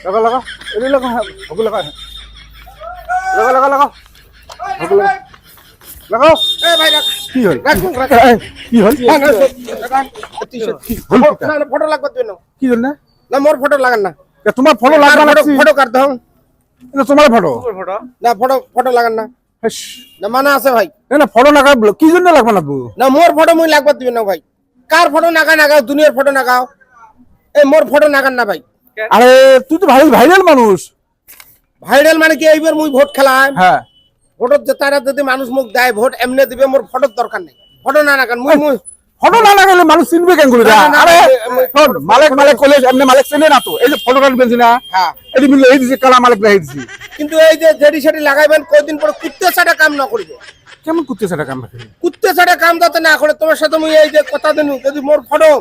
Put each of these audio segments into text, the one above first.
লাগা লাগা এনে লাগা হগু লাগা লাগা লাগা লাগা হগু লাগা লাগাও এ ভাই রাখ কি হল রাখ কি হল না ফটো লাগবে তুই না কি হল না না মোর ফটো লাগান না তোমার ফটো লাগা লাগছে ফটো কাট দাও এটা তোমার ফটো না ফটো লাগান না না মানা আছে ভাই না ফটো লাগা কি জন্য লাগবে না না মোর ফটো মুই লাগবে দিবেন না ভাই কার ফটো নাগাও দুনিয়ার ফটো নাগাও এই মোর ফটো নাগান না ভাই আরে তুই তো ভাইরাল মানুষ ভাইরাল মানে কি এইবার মুই ভোট খেলাম হ্যাঁ ভোটত তারা যদি মানুষ মুখ দেয় ভোট এমনি দিবে মোর ফটোর দরকার নেই ফটো না নাগান মুই ফটো না লাগালে মানুষ চিনবে কেন করে আরে শোন মালিক কইলে এমনি মালিক চিনে না তো এই যে ফটো কাটবেন না হ্যাঁ এটি মিলে এই যে কালা মালিক রাই দিছি কিন্তু এই যে জেডি সেটি লাগাইবেন কয়দিন পরে কুত্তে ছাড়া কাম না করবে কেমন করতে সেটা কাম রাখে কুত্তে ছাড়া কাম যাতে না করে তোমার সাথে মুই এই যে কথা দিন যদি মোর ফটো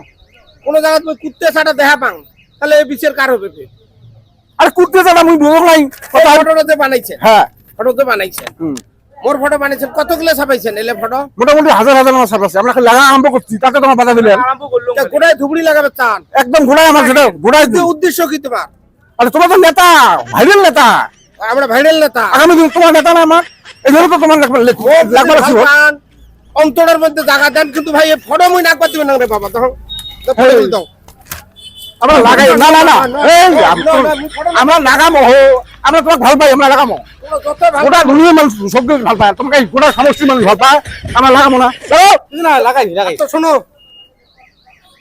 কোন জায়গা তুমি কুত্তে ছাড়া দেখা পাং তাহলে এই বিচার কার হবে আরে করতে সেটা মুই বুঝো নাই কথা ফটোতে বানাইছে হ্যাঁ ফটোতে বানাইছে মোর ফটো বানাইছেন কতগুলো ছাপাইছেন এলে ফটো মোটামুটি হাজার আমার সাপ আছে আমরা লাগা আরম্ভ করছি তাতে তোমার বাধা দিলেন গোড়ায় ধুবড়ি লাগাবে চান একদম ঘোড়ায় আমার সেটা ঘোড়ায় উদ্দেশ্য কি তোমার আরে তোমার তো নেতা ভাইরাল নেতা আমরা ভাইরাল নেতা আগামী দিন তোমার নেতা না আমার এই জন্য তো তোমার লাগবে অন্তরের মধ্যে জায়গা দেন কিন্তু ভাই এই ফটো মুই নাকবা দিবেন না রে বাবা দাও দাও আমরা লাগাই না না না এই আমরা লাগামো আমরা তোমাকে ভাল পাই আমরা লাগামো গোটা দুনিয়ার মানুষ সবকে ভাল পায় তোমাকে গোটা সমষ্টির মানুষ ভাল পায় আমরা লাগামো না না লাগাই তো শোনো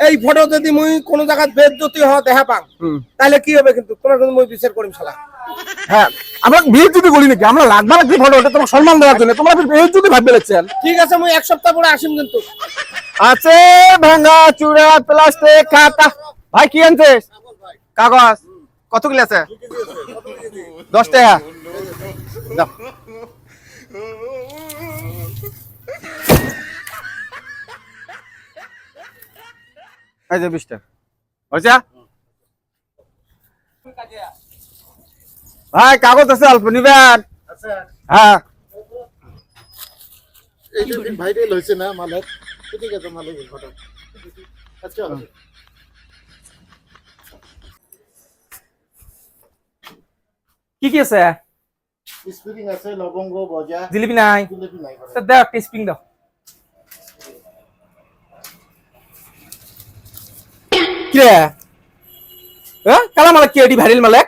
এই ফটো যদি মুই কোন জায়গা বেজ্জতি হওয়া দেখা পাং তাহলে কি হবে কিন্তু তোমার কিন্তু মুই বিচার করিম শালা হ্যাঁ আমরা বিয়ে যদি করি নাকি আমরা লাগবে না কি ফটো ওটা তোমার সম্মান দেওয়ার জন্য তোমরা বিয়ে যদি ভাববে লাগছেন ঠিক আছে মুই এক সপ্তাহ পরে আসিম কিন্তু আছে ভাঙা চূড়া প্লাস্টিক খাতা ভাই কি আনছিস কাগজ কত কিলো আছে 10 টাকা দাও এই যে 20 টাকা হয়েছে ভাই কাগজ আছে অল্প নিবেন হ্যাঁ এই যে ভাইরাল হইছে না মালিক ঠিক আছে মালিক ফটো আচ্ছা কি কি আছে স্প্রিং আছে লবঙ্গ গজা জিলিপি নাই জিলিপি নাই তো দাও একটা স্প্রিং দাও কি রে কালা মালিক কি এডি ভাইরাল মালিক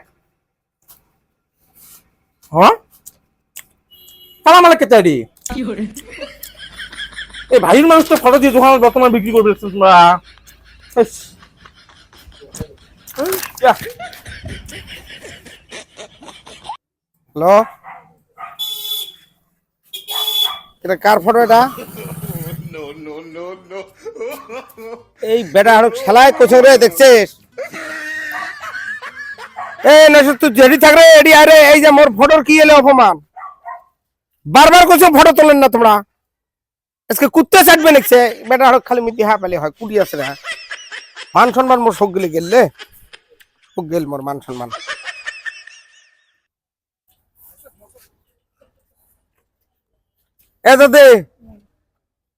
হ্যাঁ কালা মালিক কেটে এডি এই ভাইয়ের মানুষ তো ফটো দিয়ে দোকানে বর্তমানে বিক্রি করবে তোমরা হ্যালো এটা কার ফটো এটা এই বেটা আরো খেলায় কোথাও রে দেখছিস এই না তুই জেডি থাকরে এডি আরে এই যে মোর ফটোর কি এলো অপমান বারবার কোথাও ফটো তোলেন না তোমরা আজকে কুত্তে চাটবে নাকছে বেটা আরো খালি মিটি হা পেলে হয় কুড়ি আছে না মান সম্মান মোর সব গেলে গেলে সব গেল মোর মান সম্মান এ দাদে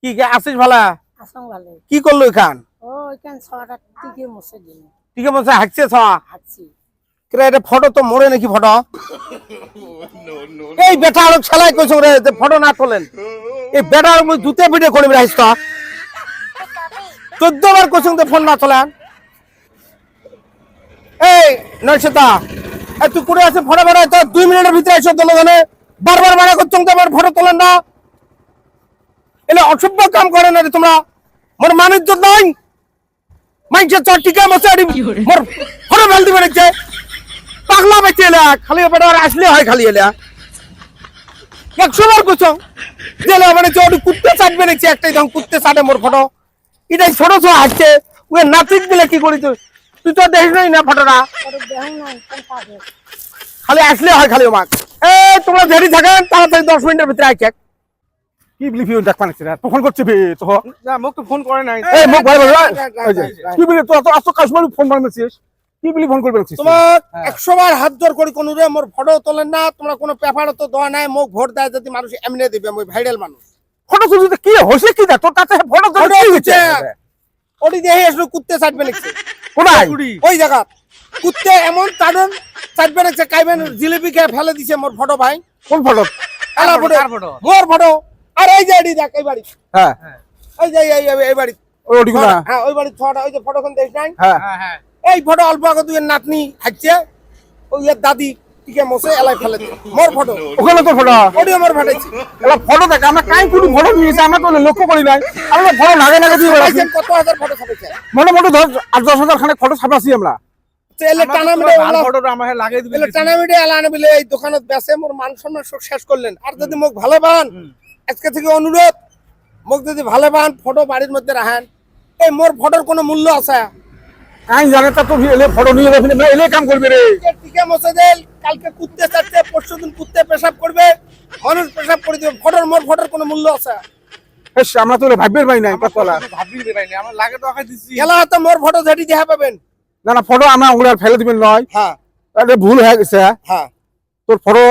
কি আসিস ভালা আসং ভালো কি করলো এখান ও এখান ছটা টিকে মুছে দিন ঠিক আছে হাঁকছে ছা হাঁচি কেরে এটা ফটো তো মরে নাকি ফটো এই বেটা আরো খেলায় কইছো রে যে ফটো না তোলেন এই বেটা আর মুই জুতে পিটে করিম রাইস তো 14 বার কইছো যে ফোন না তোলেন এই নয়শতা এই তুই করে আছে ফটো বেড়াই তো 2 মিনিটের ভিতরে এসে তোলো জানে বারবার মারা করছো তো আমার ফটো তোলেন না এলে অসভ্য কাম করে না রে তোমরা মোর মানের জন্য নাই মাইছে চটিকা মশাড়ি মোর ফটো ফেল দিবে রেখে পাগলা বেঁচে এলা খালি বেটা আসলে হয় খালি এলা 100 বার কইছো জেলে মানে চড়ি কুত্তে চাটবে নাকি একটাই দাম কুত্তে চাটে মোর ফটো এটাই ছোট ছোট হাসছে ওই নাতিক দিলে কি করি তুই তো দেখিস নাই না ফটোটা খালি আসলে হয় খালি আমাক এই তোমরা দেরি থাকেন তাড়াতাড়ি 10 মিনিটের ভিতরে আইকে কি বলি ফিউ দেখ পানিস রে তখন করছে বে তো না মোক তো ফোন করে নাই এই মুখ ভাই ভাই কি বলি তো এত কাশ্মীর ফোন মারছিস কি বলি ফোন করবে তোমার 100 বার হাত জোর করি কোন রে মোর ফটো তোলেন না তোমরা কোনো পেপার তো দেওয়া নাই মোক ভোট দেয় যদি মানুষ এমনি দিবে মই ভাইরাল মানুষ ফটো তুলতে কি হইছে কি দা তোর কাছে ফটো তুলতে কি হইছে ওডি দেহে এসে কুত্তে ছাড়বে নাকি কোথায় ওই জায়গা কুত্তে এমন কারণ চাটবেন একটা কাইবেন জিলিপি খেয়ে ফেলে দিছে মোর ফটো ভাই কোন ফটো? এলা ফটো কার photo? মোর ফটো আর এই যে এডি দেখ এই বাড়ি হ্যাঁ এই যে এই বাড়ি ওই ওটি গুলা হ্যাঁ ওই বাড়ি ছটা ওই যে ফটো কোন দেখ নাই হ্যাঁ হ্যাঁ এই ফটো অল্প আগে তুই নাতনি হাঁটছে ওই এর দাদি টিকে মশে এলাই ফেলে দিছে মোর ফটো ওখানে তো ফটো ওডিও মোর ফাটাইছি এলা ফটো দেখ আমরা কাই কোন ফটো নিয়েছি আমরা তো লক্ষ্য করি নাই আমরা ফটো লাগে লাগে দিয়ে বেড়াচ্ছি ছাপাইছেন কত হাজার ফটো ছাপাইছে মোটামুটি 10,000 খানে ফটো ছাপাছি আমরা এলে টানা মিটে ভাল ফটোটা আমার লাগিয়ে দিবেন এলে টানা মিটে এলা আনে বলে এই দোকানত বেচে মোর মান সম্মান সব শেষ করলেন আর যদি মোক ভালো পান আজকে থেকে অনুরোধ মোক যদি ভালো পান ফটো বাড়ির মধ্যে রাখেন এই মোর ফটোর কোনো মূল্য আছে কাই জানে তা তো এলে ফটো নিয়ে যাবি না এলে কাম করবে রে টিকে মশে দেল কালকে কুত্তে চাটতে পরশুদিন কুত্তে পেশাব করবে মানুষ পেশাব করে দিবে ফটোর মোর ফটোর কোনো মূল্য আছে এস আমরা তো ভাববে পাই নাই কতলা ভাবি বেরাইনি আমার লাগে তো আগে দিছি গেলা তো মোর ফটো ঝাড়ি দেখা পাবেন না না ফটো আমরা ওগুলা ফেলে দিবেন নয় হ্যাঁ এটা ভুল হয়ে গেছে হ্যাঁ তোর ফটো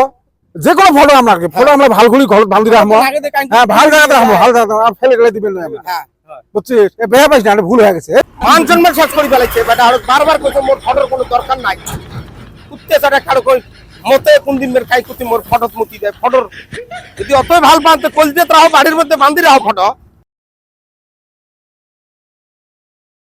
যে কোনো ফটো আমরা ফটো আমরা ভাল করে ঘর ভাল দিয়ে রাখবো লাগে দেখ হ্যাঁ ভাল জায়গাতে রাখবো ভাল জায়গাতে আর ফেলে গেলে দিবেন না আমরা হ্যাঁ বুঝছিস এ বেয়া পাইছ না এটা ভুল হয়ে গেছে মান সম্মান শেষ করে ফেলাইছে বেটা আর বারবার কইছে মোর ফটোর কোনো দরকার নাই কুত্তে চাটা কারো কই মতে কোন দিন মের খাই কুত্তি মোর ফটোত মুতি দেয় ফটোর যদি অতই ভাল পান তো কলজে রাখো বাড়ির মধ্যে বান্ধি রাখো ফটো